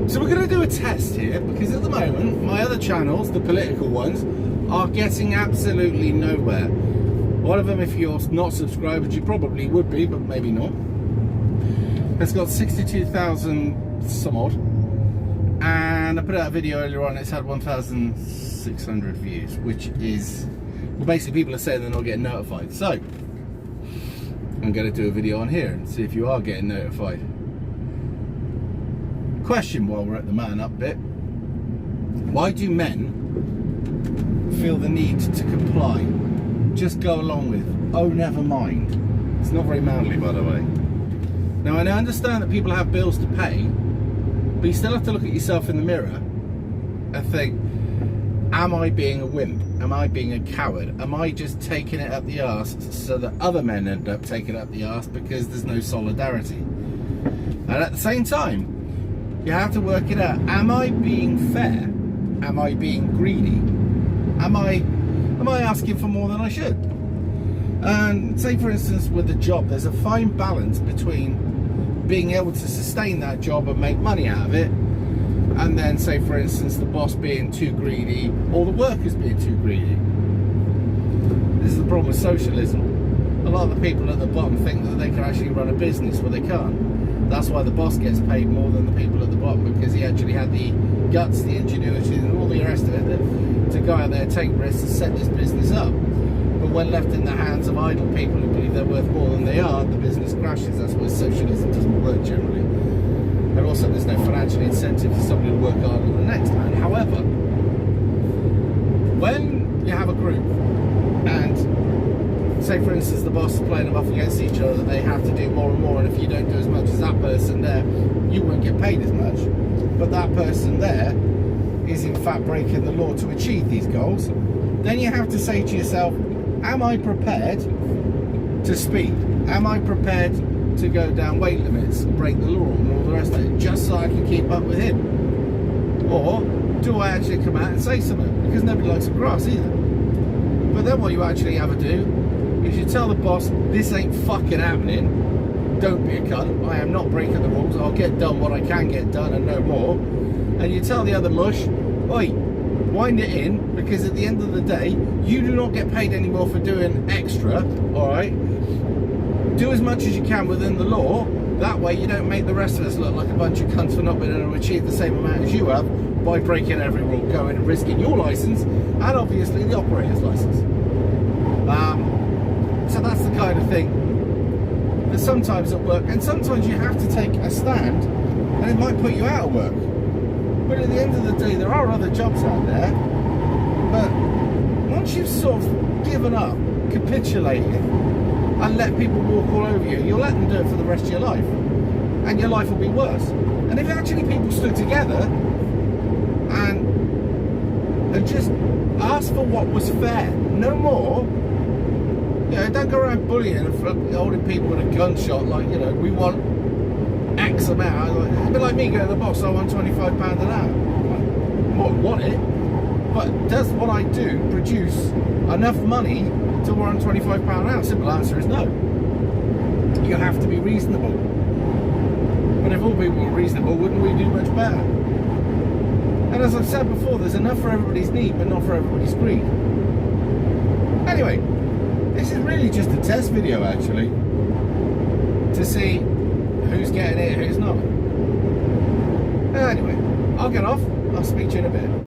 So we're going to do a test here, because at the moment my other channels, the political ones, are getting absolutely nowhere. One of them, if you're not subscribed, which you probably would be, but maybe not, it's got 62,000 some odd, and I put out a video earlier on, it's had 1,600 views, which is, well, basically people are saying they're not getting notified. So I'm going to do a video on here and see if you are getting notified. Question while we're at the man up bit: why do men feel the need to comply, just go along with, oh never mind? It's not very manly, by the way. Now I understand that people have bills to pay, but you still have to look at yourself in the mirror and think, am I being a wimp? Am I being a coward? Am I just taking it up the arse so that other men end up taking it up the arse because there's no solidarity? And at the same time, you have to work it out. Am I being fair? Am I being greedy? Am I asking for more than I should? And say for instance with a job, there's a fine balance between being able to sustain that job and make money out of it, and then say for instance the boss being too greedy or the workers being too greedy. This is the problem with socialism. A lot of the people at the bottom think that they can actually run a business, but they can't. That's why the boss gets paid more than the people at the bottom, because he actually had the guts, the ingenuity and all the rest of it to go out there, take risks and set this business up. But when left in the hands of idle people who believe they're worth more than they are, the business crashes. That's why socialism doesn't work generally. And also there's no financial incentive for somebody to work harder than the next man. However, when you have a group and say for instance the boss is playing them off against each other, they have to do more and more, and if you don't do as much as that person there, you won't get paid as much. But that person there is in fact breaking the law to achieve these goals. Then you have to say to yourself, am I prepared to speed? Am I prepared to go down weight limits and break the law and all the rest of it, just so I can keep up with him? Or do I actually come out and say something? Because nobody likes the grass either. But then what you actually have to do is you tell the boss, this ain't fucking happening, don't be a cunt, I am not breaking the rules, I'll get done what I can get done and no more. And you tell the other mush, oi, wind it in, because at the end of the day, you do not get paid anymore for doing extra, alright? Do as much as you can within the law, that way you don't make the rest of us look like a bunch of cunts for not being able to achieve the same amount as you have by breaking every rule, going and risking your license, and obviously the operator's license. So that's the kind of thing that sometimes at work, and sometimes you have to take a stand, and it might put you out of work. But at the end of the day, there are other jobs out there. But once you've sort of given up, capitulated, and let people walk all over you, you'll let them do it for the rest of your life, and your life will be worse. And if actually people stood together and just asked for what was fair, no more. You know, don't go around bullying and holding people with a gunshot like, you know, we want X amount. It's a bit like me going to the boss, I want £25 an hour. Well, I want it, but does what I do produce enough money to warrant £25 an hour? Simple answer is no. You have to be reasonable. But if all people were reasonable, wouldn't we do much better? And as I've said before, there's enough for everybody's need, but not for everybody's greed. Anyway, this is really just a test video actually, to see who's getting it, who's not. Anyway, I'll get off, I'll speak to you in a bit.